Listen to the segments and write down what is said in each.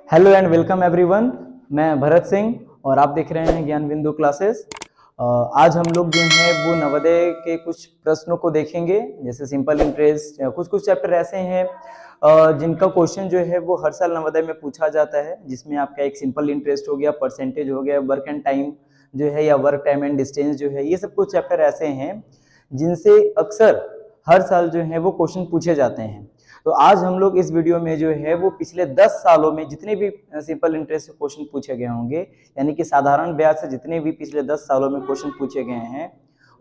Hello and welcome everyone. मैं भरत सिंह और आप देख रहे हैं ज्ञान बिंदु क्लासेस। आज हम लोग जो है वो नवोदय के कुछ प्रश्नों को देखेंगे, जैसे सिंपल इंटरेस्ट। कुछ चैप्टर ऐसे हैं जिनका क्वेश्चन जो है वो हर साल नवोदय में पूछा जाता है, जिसमें आपका एक सिंपल इंटरेस्ट हो गया, परसेंटेज हो गया, वर्क एंड टाइम जो है या वर्क टाइम एंड डिस्टेंस जो है, ये सब कुछ चैप्टर ऐसे हैं जिनसे अक्सर हर साल जो है वो क्वेश्चन पूछे जाते हैं। तो आज हम लोग इस वीडियो में जो है वो पिछले 10 सालों में जितने भी सिंपल इंटरेस्ट से क्वेश्चन पूछे गए होंगे, यानी कि साधारण ब्याज से जितने भी पिछले 10 सालों में क्वेश्चन पूछे गए हैं,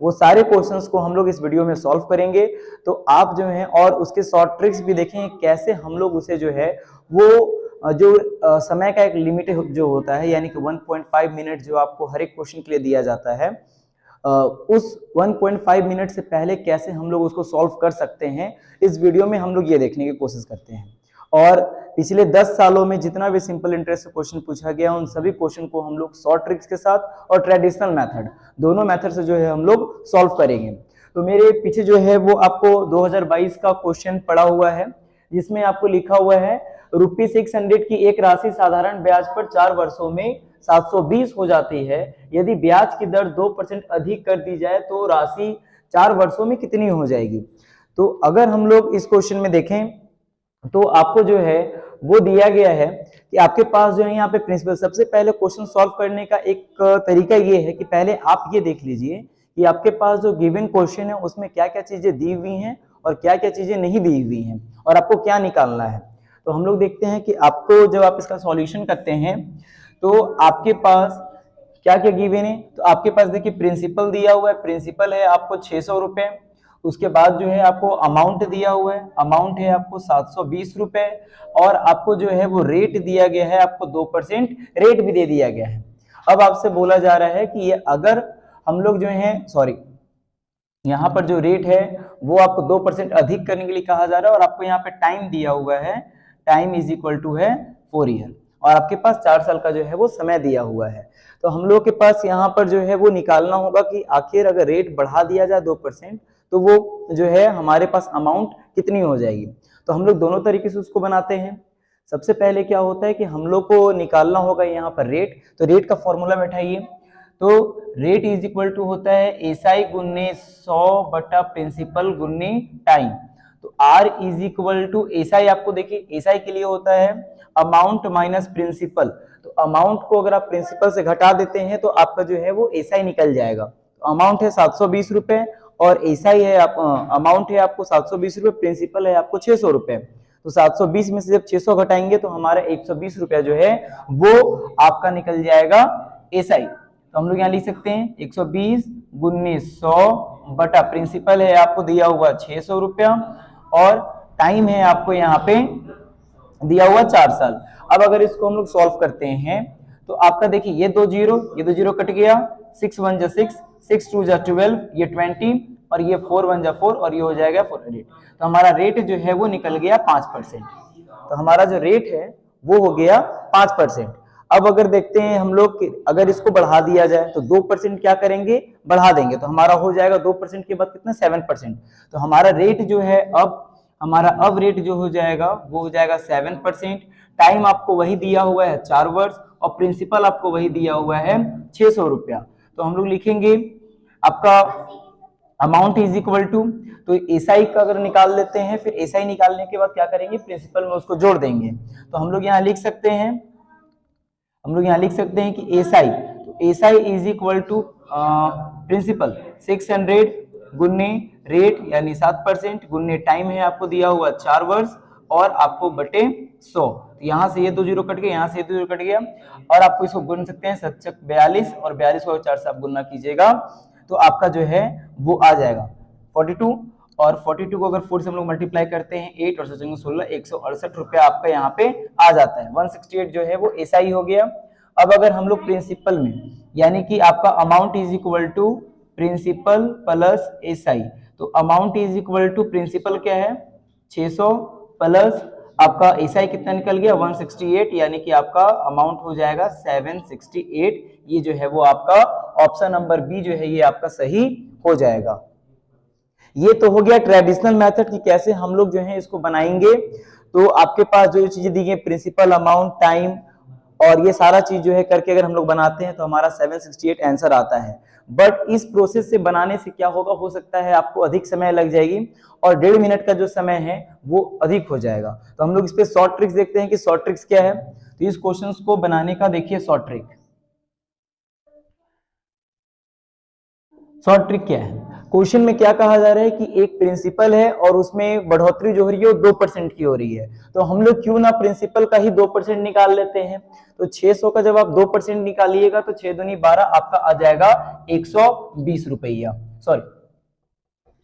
वो सारे क्वेश्चंस को हम लोग इस वीडियो में सॉल्व करेंगे। तो आप जो है और उसके शॉर्ट ट्रिक्स भी देखेंगे, कैसे हम लोग उसे जो है वो जो समय का एक लिमिट जो होता है, यानी कि 1.5 मिनट जो आपको हर एक क्वेश्चन के लिए दिया जाता है, उस 1.5 मिनट से पहले कैसे हम लोग उसको सॉल्व कर सकते हैं, इस वीडियो में हम लोग ये देखने की कोशिश करते हैं। और पिछले 10 सालों में जितना भी सिंपल इंटरेस्ट से क्वेश्चन पूछा गया, उन सभी क्वेश्चन को हम लोग शॉर्ट ट्रिक्स के साथ और ट्रेडिशनल मेथड, दोनों मेथड से जो है हम लोग सॉल्व करेंगे। तो मेरे पीछे जो है वो आपको 2022 का क्वेश्चन पड़ा हुआ है, जिसमें आपको लिखा हुआ है ₹600 की एक राशि साधारण ब्याज पर 4 वर्षों में 720 हो जाती है। यदि ब्याज की दर 2% अधिक कर दी जाए तो राशि 4 वर्षों में कितनी हो जाएगी। तो अगर हम लोग इस क्वेश्चन में देखें तो आपको जो है वो दिया गया है कि आपके पास जो है यहाँ पे प्रिंसिपल, सबसे पहले क्वेश्चन सॉल्व करने का एक तरीका ये है कि पहले आप ये देख लीजिए कि आपके पास जो गिवन क्वेश्चन है उसमें क्या क्या चीजें दी हुई हैं और क्या क्या चीजें नहीं दी हुई हैं और आपको क्या निकालना है। तो हम लोग देखते हैं कि आपको जब आप इसका सॉल्यूशन करते हैं तो आपके पास क्या क्या गिवन है। तो आपके पास देखिए प्रिंसिपल दिया हुआ है, प्रिंसिपल है आपको 600 रुपए। उसके बाद जो है आपको अमाउंट दिया हुआ है, अमाउंट है आपको 720 रुपए। और आपको जो है वो रेट दिया गया है, आपको 2% रेट भी दे दिया गया है। अब आपसे बोला जा रहा है कि ये अगर हम लोग जो है यहाँ पर जो रेट है वो आपको 2% अधिक करने के लिए कहा जा रहा है, और आपको यहाँ पे टाइम दिया हुआ है, टाइम इज इक्वल टू है 4 ईयर, और आपके पास 4 साल का जो है वो समय दिया हुआ है। तो हम लोग के पास यहाँ पर जो है वो निकालना होगा कि आखिर अगर रेट बढ़ा दिया जाए 2% तो वो जो है हमारे पास अमाउंट कितनी हो जाएगी। तो हम लोग दोनों तरीके से उसको बनाते हैं। सबसे पहले क्या होता है कि हम लोग को निकालना होगा यहाँ पर रेट। तो रेट का फॉर्मूला बैठाइए। तो रेट इज इक्वल टू होता है एसआई गुन्ने 100 बटा प्रिंसिपल गुन्ने टाइम। तो R is equal to SI, आपको देखिए एसआई के लिए होता है अमाउंट माइनस प्रिंसिपल। तो अमाउंट को अगर आप प्रिंसिपल से घटा देते हैं तो आपका जो है वो एसआई निकल जाएगा। तो अमाउंट है 720 रुपए और एसआई है अमाउंट है आपको 720 रुपए, प्रिंसिपल है आपको 600 रुपए। तो 720 में से जब 600 घटाएंगे तो हमारा 120 रुपया जो है वो आपका निकल जाएगा एसआई। तो हम लोग यहाँ लिख सकते हैं 120 गुन्ने 100 बटा प्रिंसिपल है आपको दिया हुआ 600 रुपया, और टाइम है आपको यहाँ पे दिया हुआ 4 साल। अब अगर इसको हम लोग सॉल्व करते हैं तो आपका देखिए ये दो जीरो कट गया, 6 1 जा 6, 6 2 जा 12, ये 20, और ये 4 1 जा 4, और ये हो जाएगा 4 रेट। तो हमारा रेट जो है वो निकल गया 5%। तो हमारा जो रेट है वो हो गया 5%। अब अगर देखते हैं हम लोग कि अगर इसको बढ़ा दिया जाए तो 2% क्या करेंगे, बढ़ा देंगे, तो हमारा हो जाएगा 2% के बाद कितना 7%। तो हमारा रेट जो है अब रेट जो हो जाएगा वो हो जाएगा 7%। टाइम आपको वही दिया हुआ है 4 वर्ष, और प्रिंसिपल आपको वही दिया हुआ है 600 रुपया। तो हम लोग लिखेंगे आपका अमाउंट इज इक्वल टू, तो एसआई का अगर निकाल लेते हैं, फिर एसआई निकालने के बाद क्या करेंगे, प्रिंसिपल में उसको जोड़ देंगे। तो हम लोग यहाँ लिख सकते हैं कि एसआई, तो SI is equal to principal 600 गुन्ने रेट यानी 7% गुन्ने टाइम है आपको दिया हुआ 4 वर्ष, और आपको बटे 100। तो यहाँ से ये 2 जीरो कट गया, यहाँ से ये 2 जीरो कट गया, और आपको इसको गुन सकते हैं 7 42, और 42 को 4 से आप गुना कीजिएगा तो आपका जो है वो आ जाएगा 42, और 42 को अगर 4 से हम लोग मल्टीप्लाई करते हैं 8 और 16 168 रुपया आपका यहाँ पे आ जाता है। 168 जो है वो एसआई हो गया। अब अगर हम लोग प्रिंसिपल में, यानी कि आपका amount is equal to principal plus SI, तो amount is equal to principal क्या है 600 प्लस आपका एसआई कितना निकल गया 168, यानी कि आपका अमाउंट हो जाएगा 768। ये जो है वो आपका ऑप्शन नंबर बी जो है ये आपका सही हो जाएगा। ये तो हो गया ट्रेडिशनल मेथड कि कैसे हम लोग जो है इसको बनाएंगे। तो आपके पास जो चीजें दी गई, प्रिंसिपल, अमाउंट, टाइम और ये सारा चीज जो है करके अगर हम लोग बनाते हैं तो हमारा 768 आंसर आता है। बट इस प्रोसेस से बनाने से क्या होगा, हो सकता है आपको अधिक समय लग जाएगी और 1.5 मिनट का जो समय है वो अधिक हो जाएगा। तो हम लोग इस पे शॉर्ट ट्रिक्स देखते हैं कि शॉर्ट ट्रिक्स क्या है। तो इस क्वेश्चंस को बनाने का देखिए शॉर्ट ट्रिक। शॉर्ट ट्रिक क्या है, क्वेश्चन में क्या कहा जा रहा है कि एक प्रिंसिपल है और उसमें बढ़ोतरी जो हो रही है वो 2% की हो रही है। तो हम लोग क्यों ना प्रिंसिपल का ही 2% निकाल लेते हैं। तो 600 का जब आप 2% निकालिएगा तो 6 दूनी 12 आपका आ जाएगा 120 रुपया। सॉरी,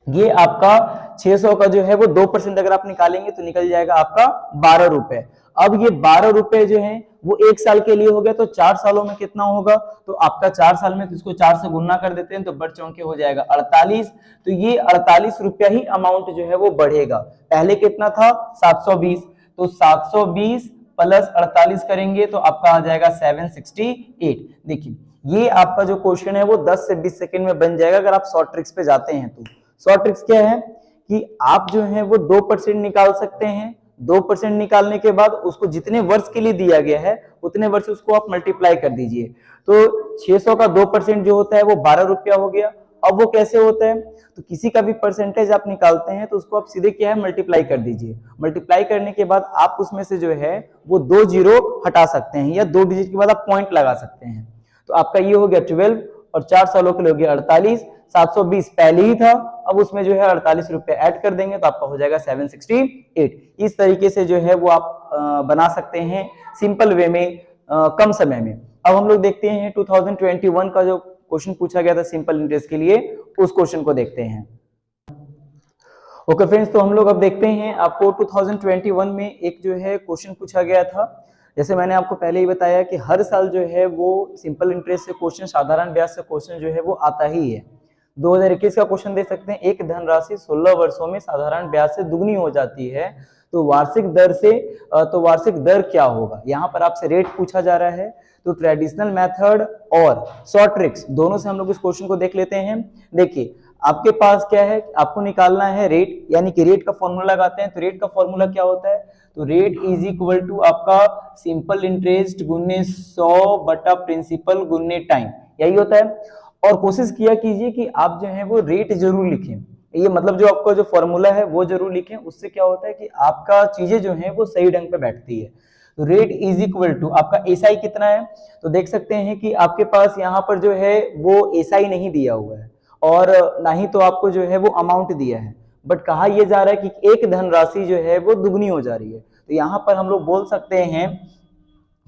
ये आपका 600 का जो है वो 2% अगर आप निकालेंगे तो निकल जाएगा आपका 12 रुपए। अब ये 12 रुपए जो है वो 1 साल के लिए हो गया, तो 4 सालों में कितना होगा, तो आपका 4 साल में, तो इसको 4 से गुना कर देते हैं तो बढ़ चौके हो जाएगा 48। तो ये 48 रुपया ही अमाउंट जो है वो बढ़ेगा। पहले कितना था 720, तो 720 प्लस 48 करेंगे तो आपका आ जाएगा 768। देखिए ये आपका जो क्वेश्चन है वो 10 से 20 सेकंड में बन जाएगा अगर आप शॉर्ट ट्रिक्स पे जाते हैं तो। शॉर्ट ट्रिक्स क्या है कि आप जो है वो 2% निकाल सकते हैं। 2% निकालने के बाद उसको जितने वर्ष के लिए दिया गया है उतने वर्ष उसको आप मल्टीप्लाई कर दीजिए। तो 600 का 2% जो होता है वो 12 रुपया हो गया। अब वो कैसे होता है, तो किसी का भी परसेंटेज आप निकालते हैं तो उसको आप सीधे क्या है मल्टीप्लाई कर दीजिए। मल्टीप्लाई करने के बाद आप उसमें से जो है वो 2 जीरो हटा सकते हैं या 2 डिजिट के बाद आप पॉइंट लगा सकते हैं। तो आपका ये हो गया 12 और 4 सालों के लिए हो गया 48। 720 पहले ही था, अब उसमें जो है 48 रुपए ऐड कर देंगे तो आपका हो जाएगा 768। इस तरीके से जो है वो आप बना सकते हैं सिंपल वे में कम समय में। अब हम लोग देखते हैं 2021 का जो क्वेश्चन पूछा गया था सिंपल इंटरेस्ट के लिए, उस क्वेश्चन को देखते हैं। ओके फ्रेंड्स, तो हम लोग अब देखते हैं आपको 2021 में एक जो है क्वेश्चन पूछा गया था। जैसे मैंने आपको पहले ही बताया कि हर साल जो है वो सिंपल इंटरेस्ट से क्वेश्चन, साधारण ब्याज से क्वेश्चन जो है वो आता ही है। 2021 का क्वेश्चन देख सकते हैं, एक धनराशि 16 वर्षों में साधारण ब्याज से दुगनी हो जाती है तो वार्षिक दर क्या होगा। यहाँ पर आपसे रेट पूछा जा रहा है। तो ट्रेडिशनल मेथड और शॉर्ट ट्रिक्स दोनों से हम लोग इस क्वेश्चन को देख लेते हैं। देखिए आपके पास क्या है, आपको निकालना है रेट, यानी कि रेट का फॉर्मूला लगाते हैं। तो रेट का फॉर्मूला क्या होता है, तो रेट इज इक्वल टू आपका सिंपल इंटरेस्ट गुने 100 बटा प्रिंसिपल गुने टाइम, यही होता है। और कोशिश किया कीजिए कि आप जो है वो रेट जरूर लिखें, ये मतलब जो आपका जो फॉर्मूला है वो जरूर लिखें। उससे क्या होता है कि आपका चीजें जो है वो सही ढंग पे बैठती है। तो रेट इज इक्वल टू आपका एसआई कितना है, तो देख सकते हैं कि आपके पास यहाँ पर जो है वो एसआई नहीं दिया हुआ है और ना ही तो आपको जो है वो अमाउंट दिया है, बट कहा यह जा रहा है कि एक धनराशि जो है वो दुगनी हो जा रही है। तो यहाँ पर हम लोग बोल सकते हैं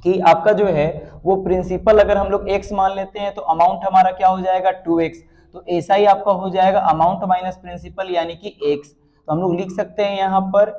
कि आपका जो है वो प्रिंसिपल अगर हम लोग x मान लेते हैं तो अमाउंट हमारा क्या हो जाएगा 2x। तो ऐसा ही आपका हो जाएगा अमाउंट माइनस प्रिंसिपल यानी कि x। तो हम लोग लिख सकते हैं यहाँ पर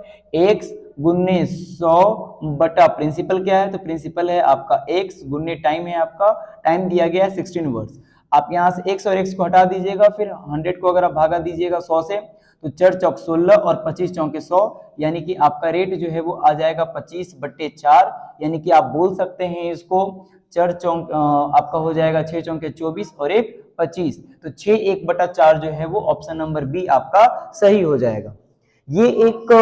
x गुन्ने 100 बटा प्रिंसिपल क्या है, तो प्रिंसिपल है आपका x गुन्ने टाइम है आपका, टाइम दिया गया है 16 वर्ष। आप यहाँ से x और x को हटा दीजिएगा, फिर 100 को अगर आप भागा दीजिएगा 100 से तो 4 चौक 16 और 25 चौके 100, यानी कि आपका रेट जो है वो आ जाएगा 25/4। यानी कि आप बोल सकते हैं इसको 4 चौक आपका हो जाएगा 6 चौके 24 और 1 25। तो 6 1/4 जो है वो ऑप्शन नंबर बी आपका सही हो जाएगा। ये एक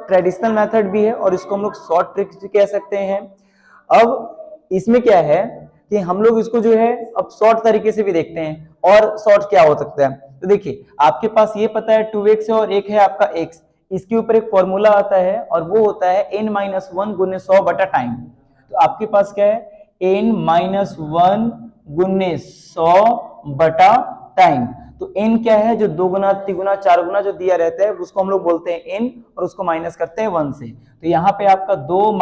ट्रेडिशनल मेथड भी है और इसको हम लोग शॉर्ट ट्रिक्स भी कह सकते हैं। अब इसमें क्या है कि हम लोग इसको जो है अब शॉर्ट तरीके से भी देखते हैं। और शॉर्ट क्या हो सकता है, तो देखिए आपके पास ये पता है 2x है और एक है आपका x, इसके ऊपर एक फॉर्मूला आता है और वो होता है n-1 गुने 100 बटा टाइम। तो आपके पास क्या है n-1 गुने 100 बटा टाइम। तो n क्या है, जो 2 गुना 3 गुना 4 गुना जो दिया रहता है उसको हम लोग बोलते हैं n और उसको माइनस करते हैं 1 से। तो यहाँ पे आपका 2 -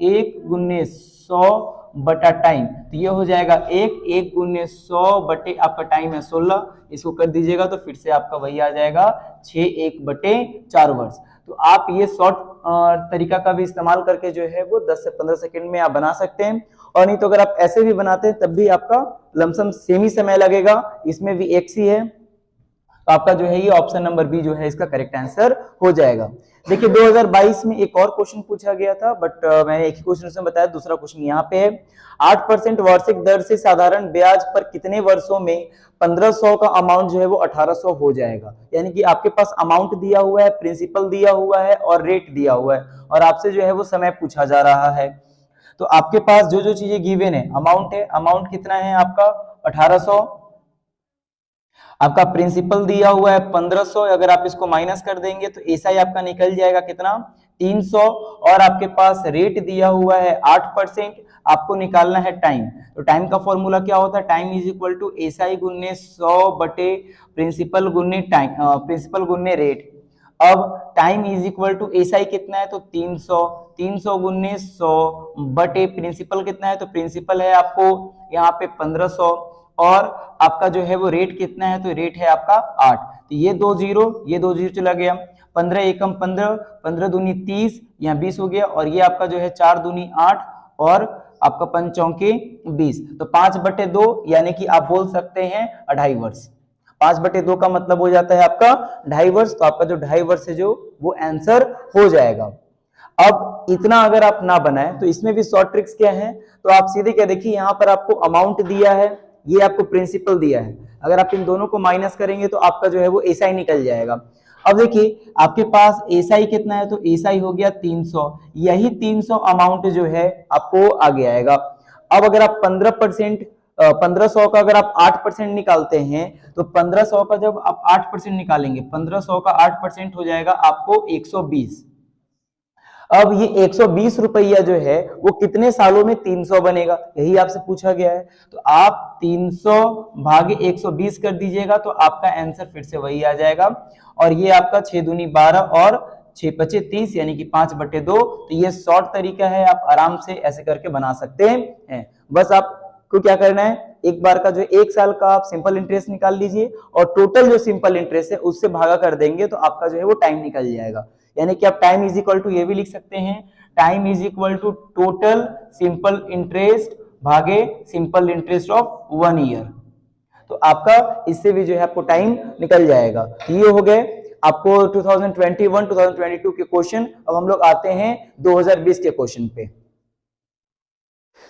1 गुने 100 बटा टाइम, तो ये हो जाएगा 1 गुने 100 बटे आपका टाइम है 16, इसको कर दीजिएगा तो फिर से आपका वही आ जाएगा 6 1/4 वर्ष। तो आप ये शॉर्ट तरीका का भी इस्तेमाल करके जो है वो 10 से 15 सेकंड में आप बना सकते हैं। और नहीं तो अगर आप ऐसे भी बनाते हैं तब भी आपका लमसम सेम ही समय लगेगा, इसमें भी x ही है। तो आपका जो है ये ऑप्शन नंबर बी जो है इसका करेक्ट आंसर हो जाएगा। देखिए 2022 में एक और क्वेश्चन पूछा गया था, बट मैंने एक ही क्वेश्चन उसमें बताया, दूसरा क्वेश्चन यहाँ पे है 8% वार्षिक दर से साधारण ब्याज पर कितने वर्षों में 1500 का अमाउंट जो है वो 1800 हो जाएगा। यानी कि आपके पास अमाउंट दिया हुआ है, प्रिंसिपल दिया हुआ है और रेट दिया हुआ है, और आपसे जो है वो समय पूछा जा रहा है। तो आपके पास जो जो चीजें गिवन है, अमाउंट है, अमाउंट कितना है आपका 1800, आपका प्रिंसिपल दिया हुआ है 1500, अगर आप इसको माइनस कर देंगे तो एसआई आपका निकल जाएगा कितना 300, और आपके पास रेट दिया हुआ है 8%, आपको निकालना है टाइम। तो टाइम का फॉर्मूला क्या होता है, time is equal to SI गुन्ने 100 बटे प्रिंसिपल गुन्ने टाइम, प्रिंसिपल गुन्ने रेट। अब time is equal to SI कितना है तो 300, 300 गुन्ने 100 बटे प्रिंसिपल कितना है, तो प्रिंसिपल है आपको यहाँ पे 1500, और आपका जो है वो रेट कितना है, तो रेट है आपका 8। तो ये 2 जीरो चला गया, 15 एकम 15, 15 दूनी 30, यहाँ 20 हो गया, और ये आपका जो है 4 दूनी 8 और आपका 5 चौके 20, तो 5/2 यानी कि आप बोल सकते हैं 2.5 वर्ष। 5/2 का मतलब हो जाता है आपका 2.5 वर्ष, तो आपका जो 2.5 वर्ष है जो वो आंसर हो जाएगा। अब इतना अगर आप ना बनाए तो इसमें भी शॉर्ट ट्रिक्स क्या है, तो आप सीधे क्या देखिए, यहाँ पर आपको अमाउंट दिया है, ये आपको प्रिंसिपल दिया है, अगर आप इन दोनों को माइनस करेंगे तो आपका जो है वो एसआई निकल जाएगा। अब देखिए आपके पास एसआई कितना है, तो एसआई हो गया 300, यही 300 अमाउंट जो है आपको आगे आएगा। अब अगर आप 15% 1500 का अगर आप 8% निकालते हैं, तो 1500 का जब आप 8% निकालेंगे, 1500 का 8% हो जाएगा आपको 120। अब ये 120 रुपया जो है वो कितने सालों में 300 बनेगा, यही आपसे पूछा गया है। तो आप 300 भागे 120 कर दीजिएगा तो आपका आंसर फिर से वही आ जाएगा, और ये आपका 6 दूनी 12 और 6 पचे 30 यानी कि 5/2। तो ये शॉर्ट तरीका है, आप आराम से ऐसे करके बना सकते हैं। बस आपको क्या करना है, एक बार का जो 1 साल का आप सिंपल इंटरेस्ट निकाल लीजिए, और टोटल जो सिंपल इंटरेस्ट है उससे भागा कर देंगे तो आपका जो है वो टाइम निकल जाएगा। यानी कि आप टाइम इज इक्वल टू ये भी लिख सकते हैं, time is equal to total simple interest भागे सिंपल इंटरेस्ट ऑफ 1 ईयर। तो आपका इससे भी जो है आपको टाइम निकल जाएगा। ये हो गए आपको 2021 2022 के क्वेश्चन। अब हम लोग आते हैं 2020 के क्वेश्चन पे।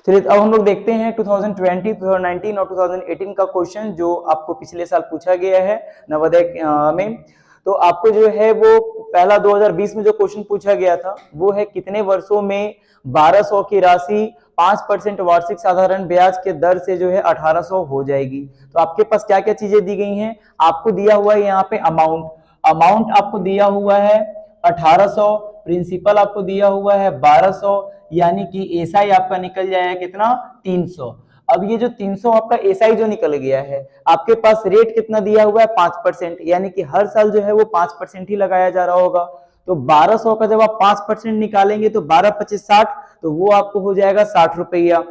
चलिए अब हम लोग देखते हैं 2020, 2019 और 2018 का क्वेश्चन जो आपको पिछले साल पूछा गया है नवोदय में। तो आपको जो है वो पहला 2020 में जो क्वेश्चन पूछा गया था वो है कितने वर्षों में 1200 की राशि 5% वार्षिक साधारण ब्याज के दर से जो है 1800 हो जाएगी। तो आपके पास क्या क्या चीजें दी गई हैं, आपको दिया हुआ है यहाँ पे अमाउंट आपको दिया हुआ है 1800, प्रिंसिपल आपको दिया हुआ है 1200, यानी कि एसआई आपका निकल जाएगा कितना 300। अब ये जो 300 आपका एसआई जो निकल गया है, आपके पास रेट कितना दिया हुआ है 5%, यानी कि हर साल जो है वो 5% ही लगाया जा रहा होगा। तो 1200 का जब आप 5% निकालेंगे तो 12 25 60, तो वो आपको हो जाएगा 60 रुपया।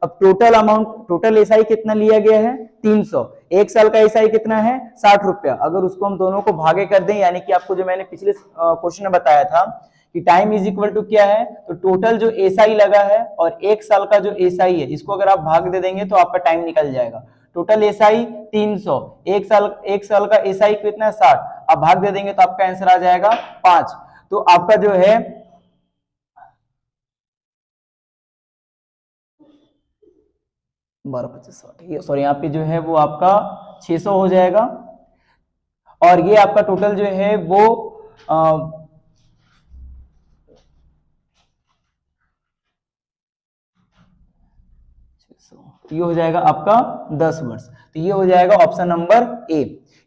अब टोटल अमाउंट, टोटल एसआई कितना लिया गया है 300, एक साल का एसआई कितना है 60 रुपया। अगर उसको हम दोनों को भागे कर दें, यानी कि आपको जो मैंने पिछले क्वेश्चन में बताया था कि टाइम इज इक्वल टू क्या है, तो टोटल जो एसआई लगा है और एक साल का जो एसआई है इसको अगर आप भाग दे देंगे तो आपका टाइम निकल जाएगा। टोटल एसआई 300, एक साल का एसआई कितना है 60, आप भाग दे देंगे तो आपका आंसर आ जाएगा 5। तो आपका जो है 12 25 60, सॉरी यहाँ पे जो है वो आपका 600 हो जाएगा, और ये आपका टोटल जो है वो ये हो जाएगा आपका 10 वर्ष। तो ये हो जाएगा ऑप्शन नंबर ए,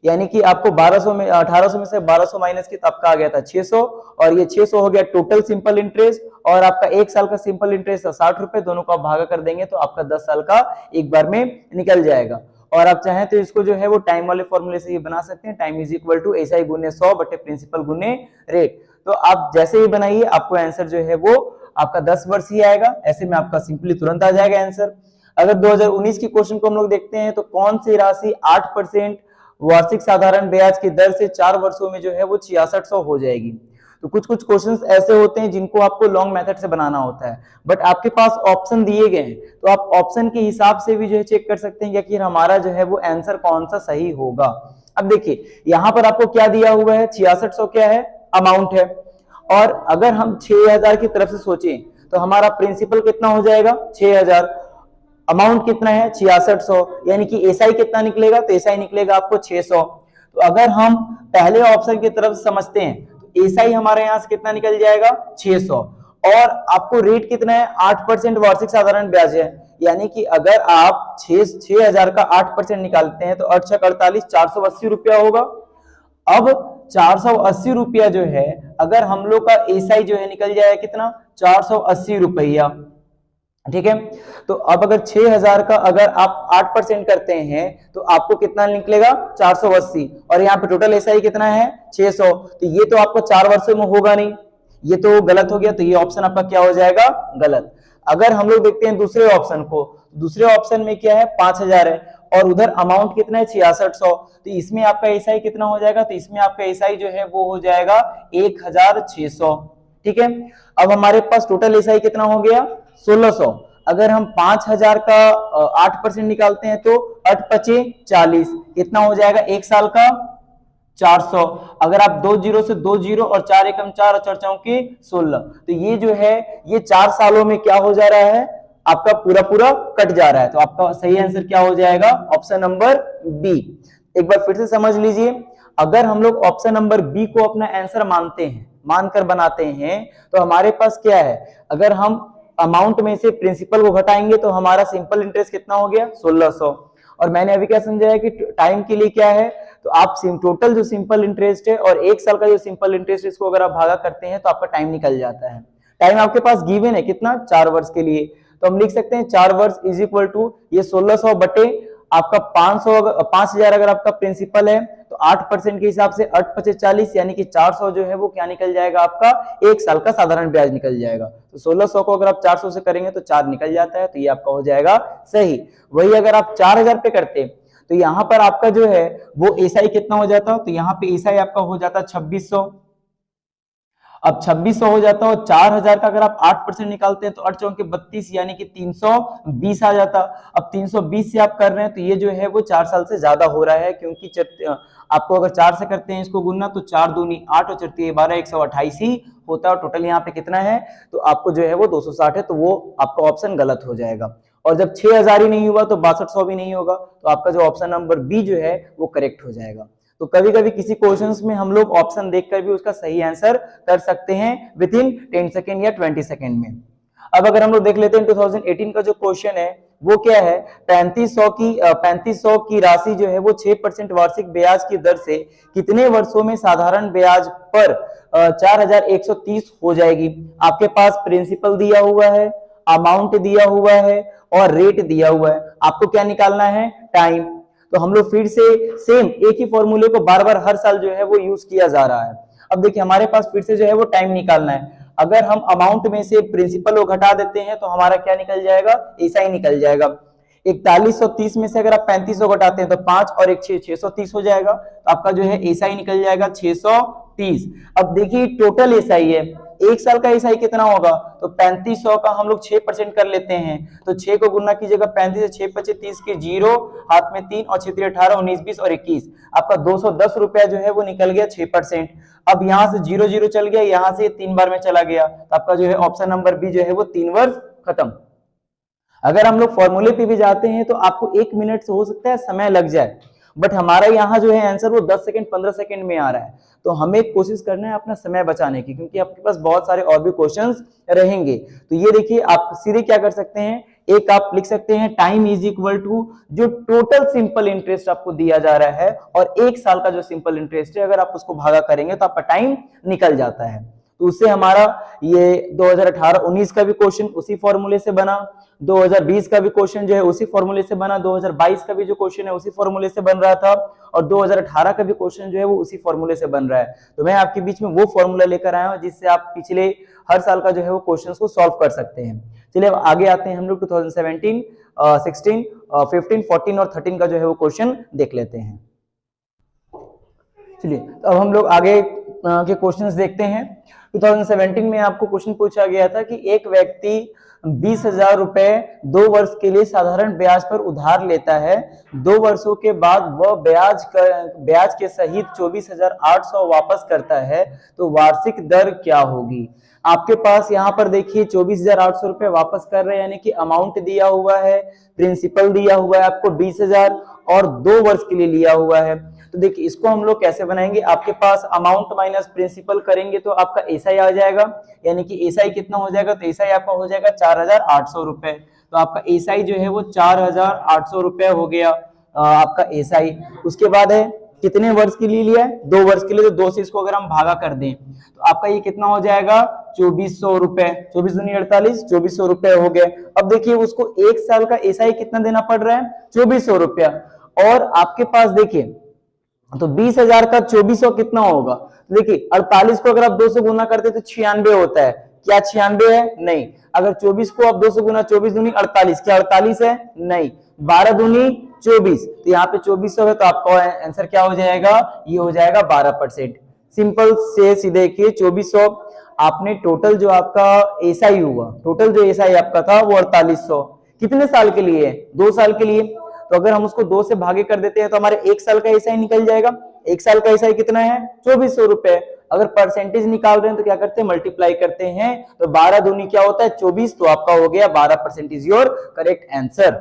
यानी कि आपको 1200 में 1800 में से 1200 माइनस की तो आपका आ गया था 600, और ये 600 हो गया टोटल सिंपल इंटरेस्ट, और आपका एक साल का सिंपल इंटरेस्ट 60 रुपए, दोनों को आप भागा कर देंगे तो आपका 10 साल का एक बार में निकल जाएगा। और आप चाहें तो इसको जो है वो टाइम वाले फॉर्मूले से ये बना सकते हैं, time is equal to SI गुने 100 बटे प्रिंसिपल गुने रेट। तो आप जैसे ही बनाइए आपको आंसर जो है वो आपका 10 वर्ष ही आएगा, ऐसे में आपका सिंपली तुरंत आ जाएगा आंसर। अगर 2019 के क्वेश्चन को हम लोग देखते हैं तो कौन सी राशि 8% वार्षिक साधारण ब्याज की दर से 4 वर्षों में जो है वो 6600 हो जाएगी। तो कुछ कुछ क्वेश्चंस ऐसे होते हैं जिनको आपको लॉन्ग मेथड से बनाना होता है, बट आपके पास ऑप्शन दिए गए हैं तो आप ऑप्शन के हिसाब से भी जो है चेक कर सकते हैं कि आखिर हमारा जो है वो आंसर कौन सा सही होगा। अब देखिए यहाँ पर आपको क्या दिया हुआ है, 6600 क्या है, अमाउंट है। और अगर हम 6000 की तरफ से सोचें तो हमारा प्रिंसिपल कितना हो जाएगा, 6000, अमाउंट कितना है 6600, यानी कि एसआई कितना निकलेगा, तो एसआई निकलेगा आपको 600। तो अगर हम पहले ऑप्शन की तरफ समझते हैं तो एसआई हमारे यहां से कितना निकल जाएगा, 600। और आपको रेट कितना है, 8% वार्षिक साधारण ब्याज है, यानी कि अगर आप 6000 का 8% निकालते हैं तो 8×48 480 रुपया होगा। अब 480 रुपया जो है, अगर हम लोग का एसआई जो है निकल जाएगा कितना, 480 रुपया, ठीक है। तो अब अगर 6000 का अगर आप 8% करते हैं तो आपको कितना निकलेगा, 480, और यहाँ पे टोटल एसआई कितना है, 600। तो ये तो आपको 4 वर्षों में होगा नहीं, ये तो गलत हो गया, तो ये ऑप्शन आपका क्या हो जाएगा, गलत। अगर हम लोग देखते हैं दूसरे ऑप्शन को, दूसरे ऑप्शन में क्या है, 5000 है और उधर अमाउंट कितना है, 6600, तो इसमें आपका एसआई कितना हो जाएगा, तो इसमें आपका एसआई जो है वो हो जाएगा 1600, ठीक है। अब हमारे पास टोटल एसआई कितना हो गया, 1600। अगर हम 5000 का 8% निकालते हैं तो 8×5=40, कितना हो जाएगा, एक साल का 400। अगर आप 2 जीरो से 2 जीरो और 4 एकम 4 और 4 चौके 16, तो ये जो है ये 4 सालों में क्या हो जा रहा है, आपका पूरा पूरा कट जा रहा है। तो आपका सही आंसर क्या हो जाएगा, ऑप्शन नंबर बी। एक बार फिर से समझ लीजिए, अगर हम लोग ऑप्शन नंबर बी को अपना आंसर मानते हैं, मानकर बनाते हैं, तो हमारे पास क्या है, अगर हम अमाउंट में से प्रिंसिपल को घटाएंगे तो हमारा सिंपल इंटरेस्ट कितना हो गया, 1600। और मैंने अभी क्या समझाया कि टाइम के लिए क्या है, तो आप टोटल जो सिंपल इंटरेस्ट है और एक साल का जो सिंपल इंटरेस्ट है, इसको अगर आप भागा करते हैं तो आपका टाइम निकल जाता है। टाइम आपके पास गिवन है कितना, 4 वर्ष के लिए, तो हम लिख सकते हैं 4 वर्ष इज इक्वल टू ये 1600 बटे आपका 5000 अगर आपका प्रिंसिपल है तो 8% के हिसाब से 8×5=40, यानी कि 400 जो है वो क्या निकल जाएगा, आपका एक साल का साधारण ब्याज निकल जाएगा। तो 1600 को अगर आप 400 से करेंगे तो 4 निकल जाता है, तो ये आपका हो जाएगा सही। वही अगर आप 4000 पे करते तो यहाँ पर आपका जो है वो एसआई कितना हो जाता, तो यहाँ पे एसआई आपका हो जाता 2600। अब 2600 हो जाता है और 4000 का अगर आप 8% निकालते हैं तो 8 चौके 32, यानी कि 320 आ जाता। अब 320 से आप कर रहे हैं तो ये जो है वो 4 साल से ज्यादा हो रहा है, क्योंकि आपको अगर 4 से करते हैं इसको गुना तो 4 दूनी 8 और 4 12 128 ही होता है। और टोटल यहाँ पे कितना है, तो आपको जो है वो 260 है, तो वो आपका ऑप्शन गलत हो जाएगा। और जब 6000 ही नहीं हुआ तो 6200 भी नहीं होगा, तो आपका जो ऑप्शन नंबर बी जो है वो करेक्ट हो जाएगा। तो कभी कभी किसी क्वेश्चंस में हम लोग ऑप्शन देखकर भी उसका सही आंसर कर सकते हैं विद इन 10 सेकेंड या 20 सेकेंड में। अब अगर हम लोग देख लेते हैं 2018 का जो क्वेश्चन है वो क्या है, 3500 की राशि जो है वो 6% वार्षिक ब्याज की दर से कितने वर्षों में साधारण ब्याज पर 4130 हो जाएगी। आपके पास प्रिंसिपल दिया हुआ है, अमाउंट दिया हुआ है और रेट दिया हुआ है, आपको क्या निकालना है, टाइम। तो हम लोग फिर से सेम एक ही फॉर्मूले को बार बार हर साल जो है वो यूज किया जा रहा है। अब देखिए हमारे पास फिर से जो है वो टाइम निकालना है। अगर हम अमाउंट में से प्रिंसिपल को घटा देते हैं तो हमारा क्या निकल जाएगा, एसआई निकल जाएगा। 4130 में से अगर आप 3500 घटाते हैं तो 5 और 1 630 हो जाएगा, तो आपका जो है एसआई निकल जाएगा 630। अब देखिए टोटल एसआई है, एक साल का एसआई कितना होगा, तो 3500 का हम लोग 6% कर लेते हैं, तो 6 को गुना कीजिएगा 35 से 6×5 30 के 0, हाथ में 3 और 6×3 18 19 20 और 21, आपका 210 रुपया जो है वो निकल गया 6%। अब यहाँ से 0 0 चल गया, यहाँ से 3 बार में चला गया, तो आपका जो है ऑप्शन नंबर बी जो है वो 3 वर्ष खत्म। अगर हम लोग फॉर्मूले पे भी जाते हैं तो आपको 1 मिनट से हो सकता है समय लग जाए, बट हमारा यहाँ जो है आंसर वो 10 सेकंड 15 सेकंड में आ रहा है। तो हमें कोशिश करना है अपना समय बचाने की, क्योंकि आपके पास बहुत सारे और भी क्वेश्चंस रहेंगे। तो ये देखिए आप सीधे क्या कर सकते हैं, एक आप लिख सकते हैं टाइम इज इक्वल टू जो टोटल सिंपल इंटरेस्ट आपको दिया जा रहा है और एक साल का जो सिंपल इंटरेस्ट है, अगर आप उसको भागा करेंगे तो आपका टाइम निकल जाता है। तो उससे हमारा ये 2018-19 का भी क्वेश्चन उसी फॉर्मूले से बना, 2020 का भी क्वेश्चन जो है उसी फॉर्मूले से बना, 2022 का भी जो क्वेश्चन है उसी फॉर्मूले से बन रहा था, और 2018 का भी क्वेश्चन जो है वो उसी फॉर्मूले से बन रहा है। तो मैं आपके बीच में वो फॉर्मूला लेकर आया हूं जिससे आप पिछले हर साल का जो है वो क्वेश्चंस को सॉल्व कर सकते हैं। चलिए अब आगे आते हैं, हम लोग 2017, 16, 15, 14 और 13 का जो है वो क्वेश्चन देख लेते हैं। चलिए अब हम लोग आगे के क्वेश्चंस देखते हैं। 2017 में आपको क्वेश्चन पूछा गया था कि एक व्यक्ति 20,000 रुपए 2 वर्ष के लिए साधारण ब्याज पर उधार लेता है, 2 वर्षों के बाद वह ब्याज के सहित 24,800 वापस करता है, तो वार्षिक दर क्या होगी। आपके पास यहाँ पर देखिए 24,800 रुपए वापस कर रहे हैं, यानी कि अमाउंट दिया हुआ है, प्रिंसिपल दिया हुआ है आपको 20,000 और 2 वर्ष के लिए लिया हुआ है। तो देखिए इसको हम लोग कैसे बनाएंगे, आपके पास अमाउंट माइनस प्रिंसिपल करेंगे तो आपका एसआई आ जाएगा, यानी कि एसआई कितना हो जाएगा, तो एसआई आपका हो जाएगा 4,800 रुपए। तो आपका एसआई जो है वो 4,800 रुपए हो गया आपका एसआई। उसके बाद है कितने वर्ष के लिए लिया है, 2 वर्ष के लिए, तो 2 से इसको अगर हम भागा कर दें तो आपका ये कितना हो जाएगा 2,400 रुपए, 24 दूनी 48, 2,400 रुपए हो गए। अब देखिए उसको 1 साल का एसआई कितना देना पड़ रहा है, 2,400 रुपया। और आपके पास देखिए तो 20,000 का 2,400 कितना होगा, देखिए 48 को अगर आप 2 से गुना करते तो 96 होता है, क्या 96 है, नहीं। अगर 24 को आप 2 से गुना, 24 दूनी 48, क्या 48 है, नहीं। 12 दूनी 24, तो यहाँ पे 2,400 है, तो आपका आंसर क्या हो जाएगा, ये हो जाएगा 12%। सिंपल से सीधे देखिए 2,400 आपने टोटल जो आपका एसआई हुआ, टोटल जो एसआई आपका था वो 4800 कितने साल के लिए है, 2 साल के लिए। तो अगर हम उसको 2 से भागे कर देते हैं तो हमारे 1 साल का एसआई निकल जाएगा। 1 साल का एसआई कितना है, 2,400 रुपए। अगर परसेंटेज निकाल रहे हैं तो क्या करते हैं, मल्टीप्लाई करते हैं, तो 12 दूनी क्या होता है 24, तो आपका हो गया 12% is your correct answer.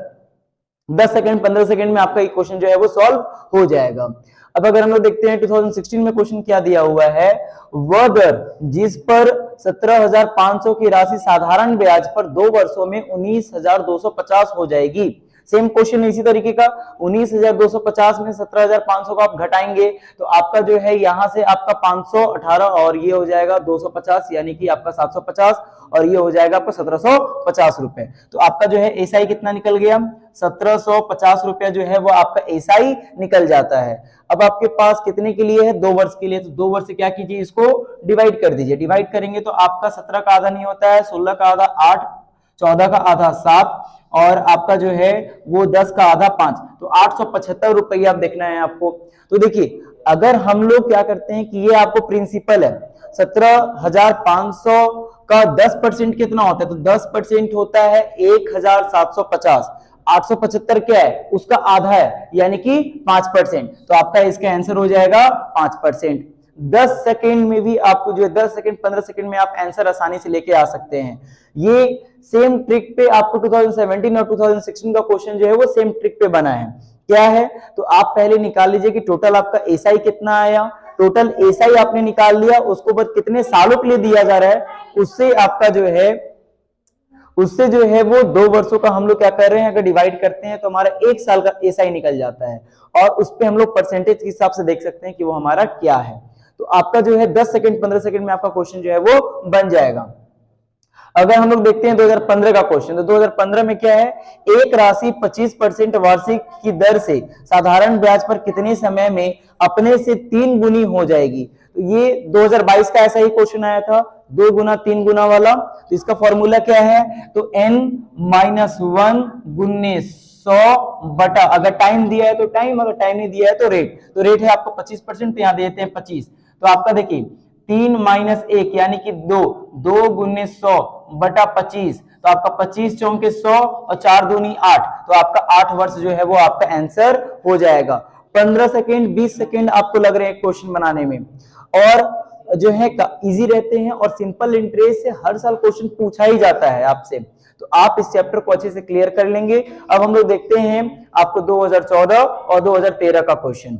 10 second 15 second में आपका ये क्वेश्चन जो है वो सॉल्व हो जाएगा। अब अगर हम लोग देखते हैं 2016 में क्वेश्चन क्या दिया हुआ है, वह दर जिस पर 17,500 की राशि साधारण ब्याज पर 2 वर्षों में 19,250 हो जाएगी। सेम क्वेश्चन इसी तरीके का, 19,250 में 17,500 को आप घटाएंगे तो आपका जो है यहाँ से आपका 518 और ये हो जाएगा 250, यानी कि आपका 750 और ये हो जाएगा आपका 1,750 रुपए। तो आपका जो है एसआई कितना निकल गया, 1,750 रुपया जो है वो आपका एसआई निकल जाता है। अब आपके पास कितने के लिए है, 2 वर्ष के लिए, तो 2 वर्ष से क्या कीजिए, इसको डिवाइड कर दीजिए। डिवाइड करेंगे तो आपका 17 का आधा नहीं होता है, 16 का आधा 8, 14 का आधा 7 और आपका जो है वो 10 का आधा 5, तो 875 रुपये आप देखना है आपको। तो देखिए अगर हम लोग क्या करते हैं कि ये आपको प्रिंसिपल है, 17,500 का 10% कितना होता है, तो 10% होता है 1,750, 875 क्या है, उसका आधा है, यानी कि 5%, तो आपका इसका आंसर हो जाएगा 5%। 10 सेकेंड में भी आपको जो है 10 सेकेंड 15 सेकेंड में आप आंसर आसानी से लेके आ सकते हैं। ये सेम ट्रिक पे आपको 2017 और 2016 का क्वेश्चन जो है वो सेम ट्रिक पे बना है। क्या है, तो आप पहले निकाल लीजिए कि टोटल आपका एसआई कितना आया, टोटल एसआई आपने निकाल लिया, उसको बाद कितने सालों के लिए दिया जा रहा है, उससे आपका जो है वो 2 वर्षों का हम लोग क्या कर रहे हैं, अगर डिवाइड करते हैं तो हमारा 1 साल का एसआई निकल जाता है और उस पे हम लोग परसेंटेज के हिसाब से देख सकते हैं कि वो हमारा क्या है। तो आपका जो है 10 सेकंड 15 सेकंड में आपका क्वेश्चन जो है वो बन जाएगा। अगर हम लोग देखते हैं 2015 का क्वेश्चन, तो 2015 में क्या है, एक राशि 25% वार्षिक की दर से साधारण ब्याज पर कितने समय में अपने से 3 गुनी हो जाएगी। तो ये 2022 का ऐसा ही क्वेश्चन आया था, 2 गुना 3 गुना वाला। तो इसका फॉर्मूला क्या है, तो n-1 गुने 100 बटा, अगर टाइम दिया है तो टाइम, अगर टाइम नहीं दिया है तो रेट। तो रेट है आपको 25%, तो यहाँ देते हैं 25। तो आपका देखिए 3 - 1 यानी कि 2 गुने 100 बटा 25, तो आपका 25 चौके 100 और 4 दूनी 8, तो आपका 8 वर्ष जो है वो आपका आंसर हो जाएगा। 15 सेकेंड 20 सेकेंड आपको लग रहे हैं क्वेश्चन बनाने में, और जो है इजी रहते हैं और सिंपल इंटरेस्ट से हर साल क्वेश्चन पूछा ही जाता है आपसे, तो आप इस चैप्टर को अच्छे से क्लियर कर लेंगे। अब हम लोग देखते हैं आपको 2014 और 2013 का क्वेश्चन।